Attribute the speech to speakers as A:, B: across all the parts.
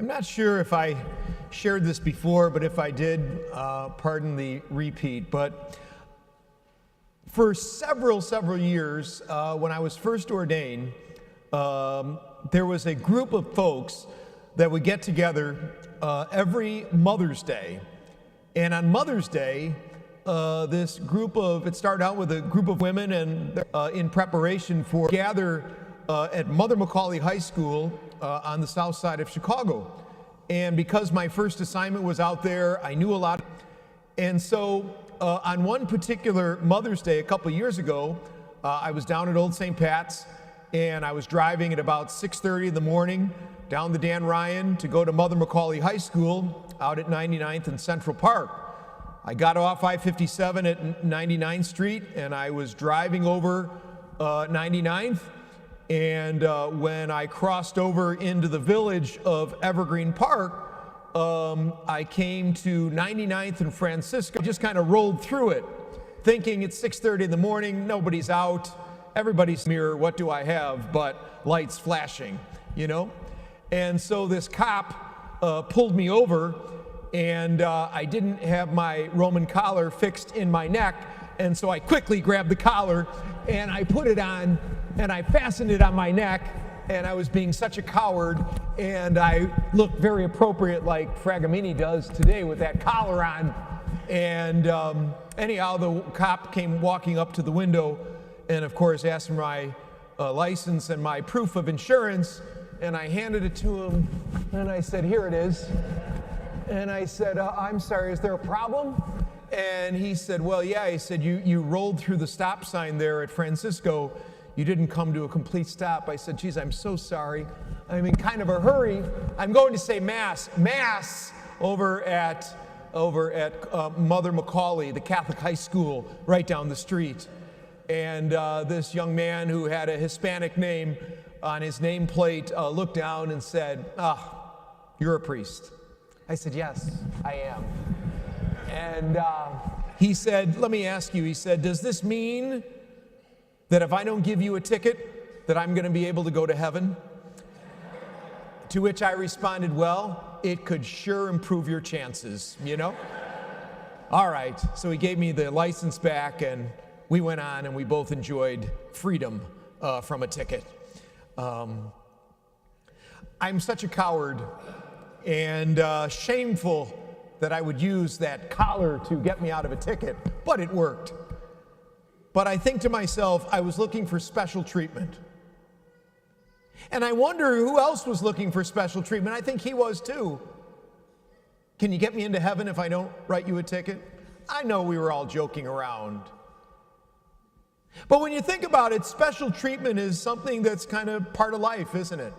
A: I'm not sure if I shared this before, but if I did, pardon the repeat. But for several years, when I was first ordained, there was a group of folks that would get together every Mother's Day. And on Mother's Day, it started out with a group of women and in preparation for gather at Mother McCauley High School on the south side of Chicago. And because my first assignment was out there, I knew a lot. And so on one particular Mother's Day a couple years ago, I was down at Old St. Pat's, and I was driving at about 6:30 in the morning down the Dan Ryan to go to Mother McCauley High School out at 99th and Central Park. I got off I-57 at 99th Street, and I was driving over 99th. And when I crossed over into the village of Evergreen Park, I came to 99th and Francisco. I just kind of rolled through it, thinking it's 6:30 in the morning, nobody's out, everybody's mirror, what do I have but lights flashing, you know? And so this cop pulled me over, and I didn't have my Roman collar fixed in my neck, and so I quickly grabbed the collar and I put it on and I fastened it on my neck, and I was being such a coward, and I looked very appropriate like Fragamini does today with that collar on. And anyhow, the cop came walking up to the window and of course asked for my license and my proof of insurance, and I handed it to him and I said, "Here it is." And I said, "I'm sorry, is there a problem?" And he said, "Well, yeah." He said, you rolled through the stop sign there at Francisco. You didn't come to a complete stop." I said, "Geez, I'm so sorry. I'm in kind of a hurry. I'm going to say Mass over at Mother McCauley, the Catholic high school right down the street." And this young man who had a Hispanic name on his nameplate looked down and said, "You're a priest." I said, "Yes, I am." And he said, "Let me ask you," he said, "does this mean that if I don't give you a ticket, that I'm going to be able to go to heaven?" To which I responded, "Well, it could sure improve your chances, you know?" All right, so he gave me the license back, and we went on, and we both enjoyed freedom from a ticket. I'm such a coward, and shameful that I would use that collar to get me out of a ticket, but it worked. But I think to myself, I was looking for special treatment. And I wonder who else was looking for special treatment. I think he was too. Can you get me into heaven if I don't write you a ticket? I know we were all joking around. But when you think about it, special treatment is something that's kind of part of life, isn't it?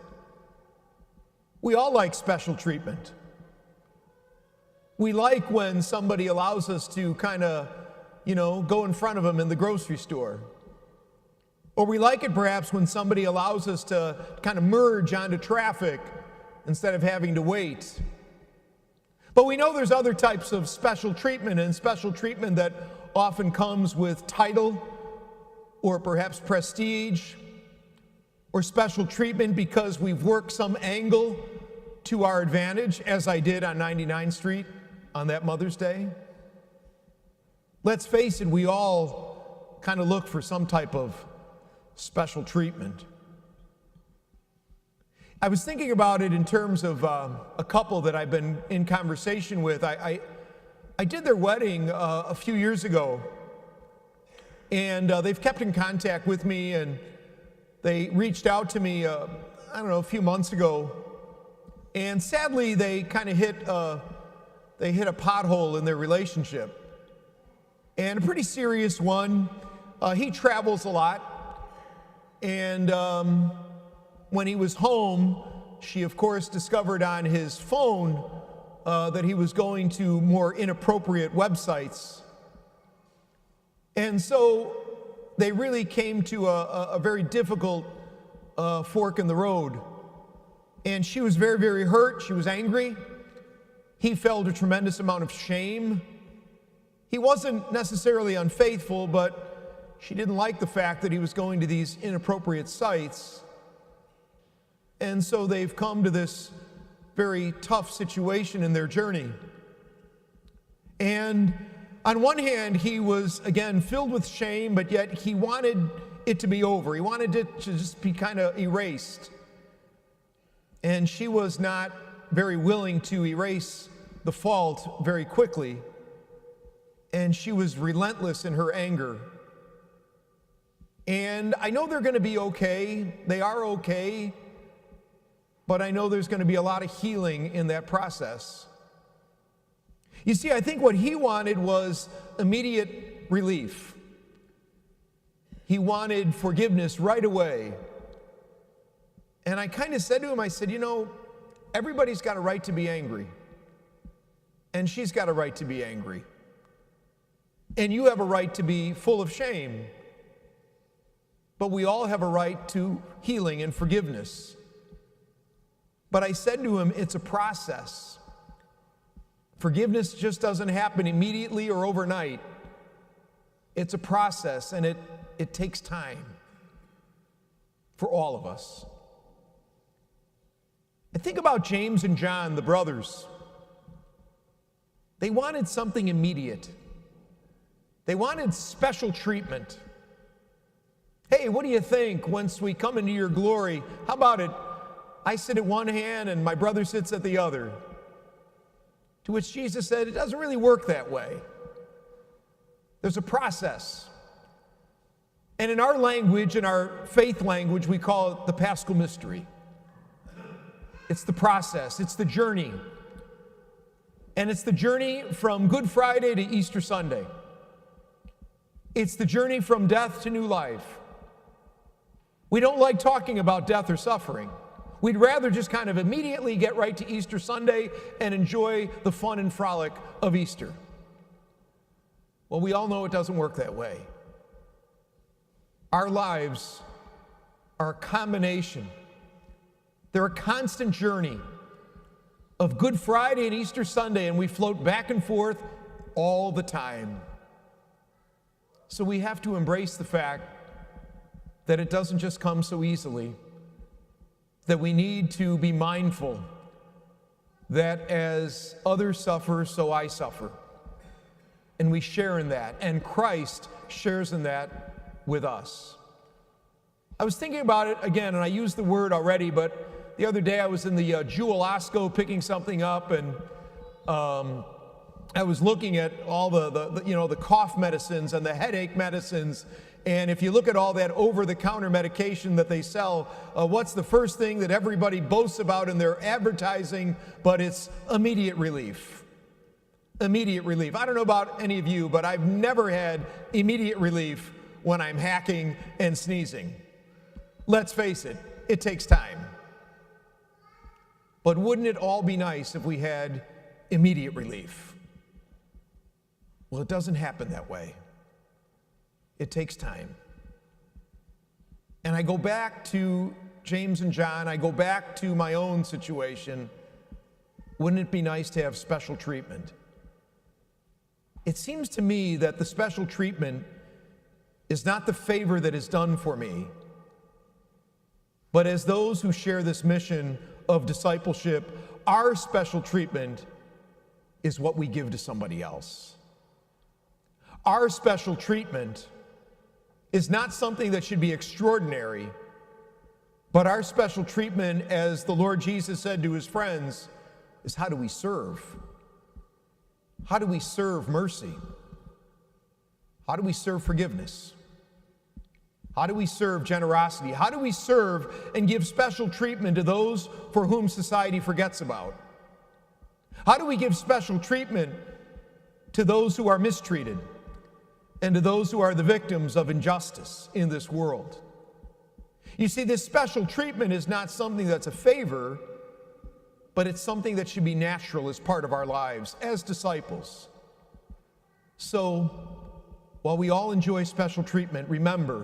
A: We all like special treatment. We like when somebody allows us to kind of go in front of them in the grocery store. Or we like it perhaps when somebody allows us to kind of merge onto traffic instead of having to wait. But we know there's other types of special treatment, and special treatment that often comes with title or perhaps prestige, or special treatment because we've worked some angle to our advantage, as I did on 99th Street on that Mother's Day. Let's face it, we all kind of look for some type of special treatment. I was thinking about it in terms of a couple that I've been in conversation with. I did their wedding a few years ago, and they've kept in contact with me, and they reached out to me, a few months ago, and sadly they kind of hit a pothole in their relationship. And a pretty serious one. He travels a lot, and when he was home, she of course discovered on his phone that he was going to more inappropriate websites. And so they really came to a very difficult fork in the road. And she was very hurt. She was angry. He felt a tremendous amount of shame. He wasn't necessarily unfaithful, but she didn't like the fact that he was going to these inappropriate sites. And so they've come to this very tough situation in their journey. And on one hand, he was, again, filled with shame, but yet he wanted it to be over. He wanted it to just be kind of erased. And she was not very willing to erase the fault very quickly. And she was relentless in her anger. And I know they're going to be okay. They are okay. But I know there's going to be a lot of healing in that process. You see, I think what he wanted was immediate relief. He wanted forgiveness right away. And I kind of said to him, I said, everybody's got a right to be angry. And she's got a right to be angry. And you have a right to be full of shame. But we all have a right to healing and forgiveness. But I said to him, it's a process. Forgiveness just doesn't happen immediately or overnight. It's a process, and it takes time for all of us. And think about James and John, the brothers. They wanted something immediate. They wanted special treatment. Hey, what do you think once we come into your glory? How about it? I sit at one hand and my brother sits at the other. To which Jesus said, it doesn't really work that way. There's a process. And in our language, in our faith language, we call it the Paschal Mystery. It's the process, it's the journey. And it's the journey from Good Friday to Easter Sunday. It's the journey from death to new life. We don't like talking about death or suffering. We'd rather just kind of immediately get right to Easter Sunday and enjoy the fun and frolic of Easter. Well, we all know it doesn't work that way. Our lives are a combination. They're a constant journey of Good Friday and Easter Sunday, and we float back and forth all the time. So we have to embrace the fact that it doesn't just come so easily, that we need to be mindful that as others suffer, so I suffer. And we share in that, and Christ shares in that with us. I was thinking about it again, and I used the word already, but the other day I was in the Jewel Osco picking something up, and I was looking at all the cough medicines and the headache medicines. And if you look at all that over-the-counter medication that they sell, what's the first thing that everybody boasts about in their advertising? But it's immediate relief. Immediate relief. I don't know about any of you, but I've never had immediate relief when I'm hacking and sneezing. Let's face it, it takes time. But wouldn't it all be nice if we had immediate relief? Well, it doesn't happen that way. It takes time. And I go back to James and John. I go back to my own situation. Wouldn't it be nice to have special treatment? It seems to me that the special treatment is not the favor that is done for me, but as those who share this mission of discipleship, our special treatment is what we give to somebody else. Our special treatment is not something that should be extraordinary, but our special treatment, as the Lord Jesus said to his friends, is how do we serve? How do we serve mercy? How do we serve forgiveness? How do we serve generosity? How do we serve and give special treatment to those for whom society forgets about? How do we give special treatment to those who are mistreated and to those who are the victims of injustice in this world? You see, this special treatment is not something that's a favor, but it's something that should be natural as part of our lives as disciples. So, while we all enjoy special treatment, remember,